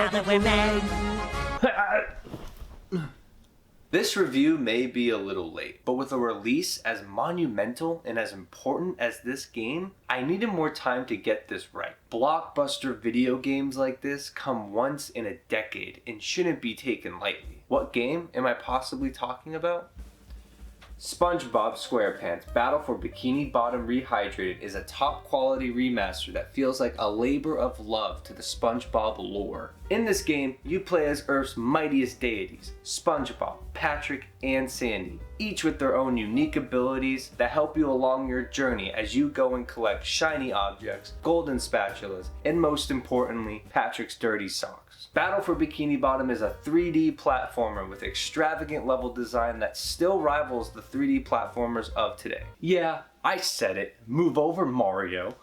now that we're men. This review may be a little late, but with a release as monumental and as important as this game, I needed more time to get this right. Blockbuster video games like this come once in a decade and shouldn't be taken lightly. What game am I possibly talking about? Spongebob Squarepants Battle for Bikini Bottom Rehydrated is a top quality remaster that feels like a labor of love to the SpongeBob lore. In this game, you play as Earth's mightiest deities, SpongeBob, Patrick, and Sandy, each with their own unique abilities that help you along your journey as you go and collect shiny objects, golden spatulas, and most importantly, Patrick's dirty socks. Battle for Bikini Bottom is a 3D platformer with extravagant level design that still rivals the 3D platformers of today. Yeah, I said it. Move over, Mario.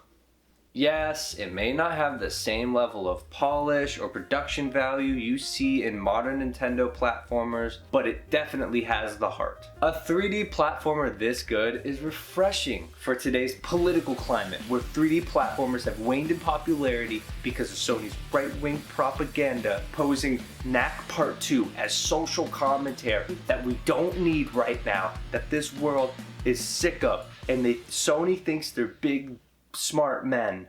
Yes, it may not have the same level of polish or production value you see in modern Nintendo platformers, but it definitely has the heart. A 3D platformer this good is refreshing for today's political climate, where 3D platformers have waned in popularity because of Sony's right-wing propaganda posing Knack Part 2 as social commentary that we don't need right now, that this world is sick of, and Sony thinks they're big smart men,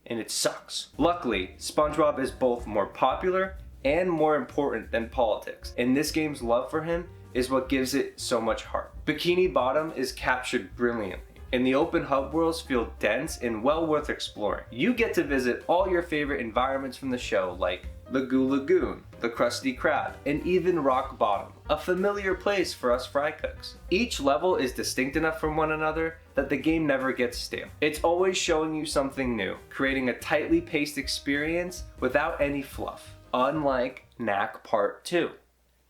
and it sucks. Luckily, SpongeBob is both more popular and more important than politics, and this game's love for him is what gives it so much heart. Bikini Bottom is captured brilliantly, and the open hub worlds feel dense and well worth exploring. You get to visit all your favorite environments from the show, like the Goo Lagoon, the Krusty Krab, and even Rock Bottom, a familiar place for us fry cooks. Each level is distinct enough from one another that the game never gets stale. It's always showing you something new, creating a tightly paced experience without any fluff, unlike Knack Part 2.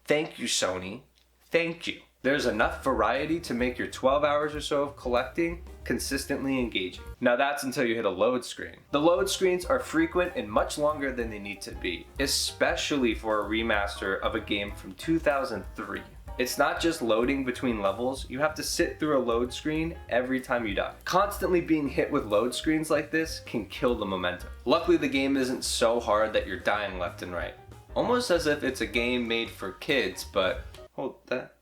Thank you, Sony. Thank you. There's enough variety to make your 12 hours or so of collecting consistently engaging. Now that's until you hit a load screen. The load screens are frequent and much longer than they need to be, especially for a remaster of a game from 2003. It's not just loading between levels, you have to sit through a load screen every time you die. Constantly being hit with load screens like this can kill the momentum. Luckily the game isn't so hard that you're dying left and right. Almost as if it's a game made for kids, but hold that.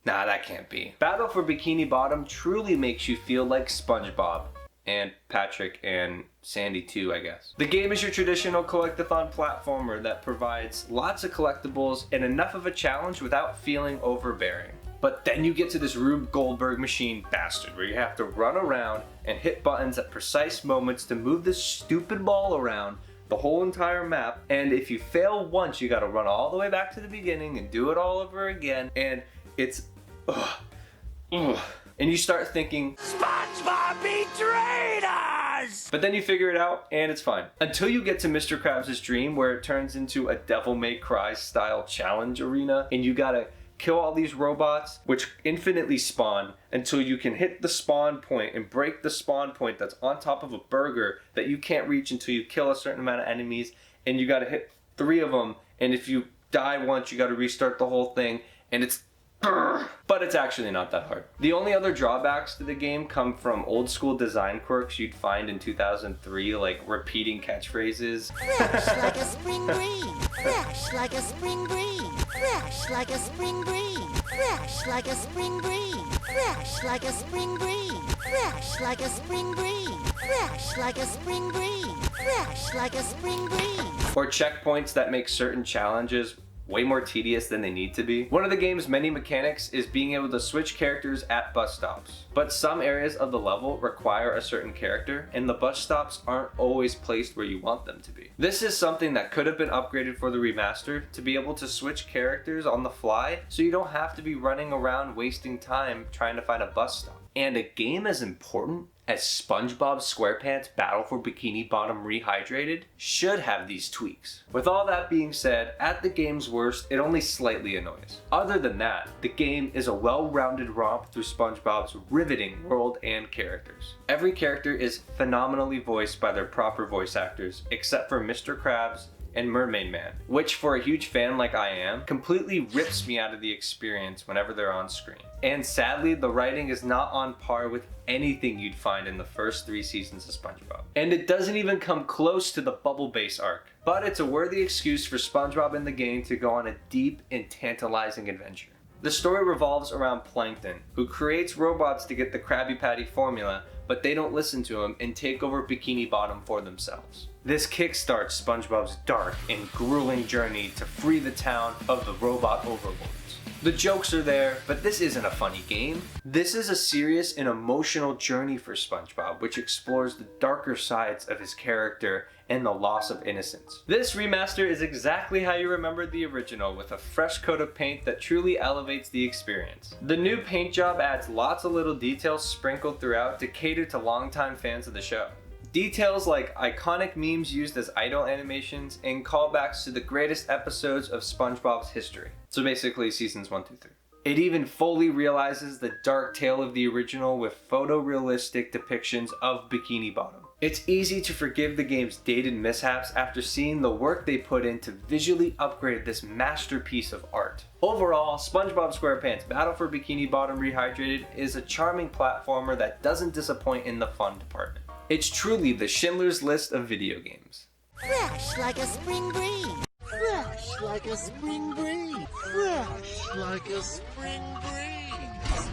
Nah, that can't be. Battle for Bikini Bottom truly makes you feel like SpongeBob. And Patrick and Sandy too, I guess. The game is your traditional collectathon platformer that provides lots of collectibles and enough of a challenge without feeling overbearing. But then you get to this Rube Goldberg machine bastard where you have to run around and hit buttons at precise moments to move this stupid ball around the whole entire map. And if you fail once, you gotta run all the way back to the beginning and do it all over again. And it's and you start thinking, SpongeBob betrayed us! But then you figure it out and it's fine. Until you get to Mr. Krabs' dream where it turns into a Devil May Cry style challenge arena and you gotta kill all these robots which infinitely spawn until you can hit the spawn point and break the spawn point that's on top of a burger that you can't reach until you kill a certain amount of enemies, and you gotta hit 3 of them, and if you die once you gotta restart the whole thing, and it's but it's actually not that hard. The only other drawbacks to the game come from old school design quirks you'd find in 2003, like repeating catchphrases. Fresh like a spring breeze. Fresh like a spring breeze. Fresh like a spring breeze. Fresh like a spring breeze. Fresh like a spring breeze. Fresh like a spring breeze. Fresh like a spring breeze. Fresh like a spring breeze. Or checkpoints that make certain challenges way more tedious than they need to be. One of the game's many mechanics is being able to switch characters at bus stops. But some areas of the level require a certain character, and the bus stops aren't always placed where you want them to be. This is something that could have been upgraded for the remaster, to be able to switch characters on the fly so you don't have to be running around wasting time trying to find a bus stop. And a game as important as Spongebob Squarepants Battle for Bikini Bottom Rehydrated should have these tweaks. With all that being said, at the game's worst, it only slightly annoys. Other than that, the game is a well-rounded romp through SpongeBob's riveting world and characters. Every character is phenomenally voiced by their proper voice actors, except for Mr. Krabs and Mermaid Man, which for a huge fan like I am, completely rips me out of the experience whenever they're on screen. And sadly, the writing is not on par with anything you'd find in the first 3 seasons of SpongeBob. And it doesn't even come close to the Bubble Base arc. But it's a worthy excuse for SpongeBob in the game to go on a deep and tantalizing adventure. The story revolves around Plankton, who creates robots to get the Krabby Patty formula, but they don't listen to him and take over Bikini Bottom for themselves. This kickstarts SpongeBob's dark and grueling journey to free the town of the robot overlords. The jokes are there, but this isn't a funny game. This is a serious and emotional journey for SpongeBob, which explores the darker sides of his character and the loss of innocence. This remaster is exactly how you remembered the original, with a fresh coat of paint that truly elevates the experience. The new paint job adds lots of little details sprinkled throughout to cater to longtime fans of the show. Details like iconic memes used as idle animations and callbacks to the greatest episodes of SpongeBob's history. So basically seasons 1 through 3. It even fully realizes the dark tale of the original with photorealistic depictions of Bikini Bottom. It's easy to forgive the game's dated mishaps after seeing the work they put in to visually upgrade this masterpiece of art. Overall, Spongebob Squarepants Battle for Bikini Bottom Rehydrated is a charming platformer that doesn't disappoint in the fun department. It's truly the Schindler's List of video games. Fresh like a spring breeze. Fresh like a spring breeze. Fresh like a spring breeze.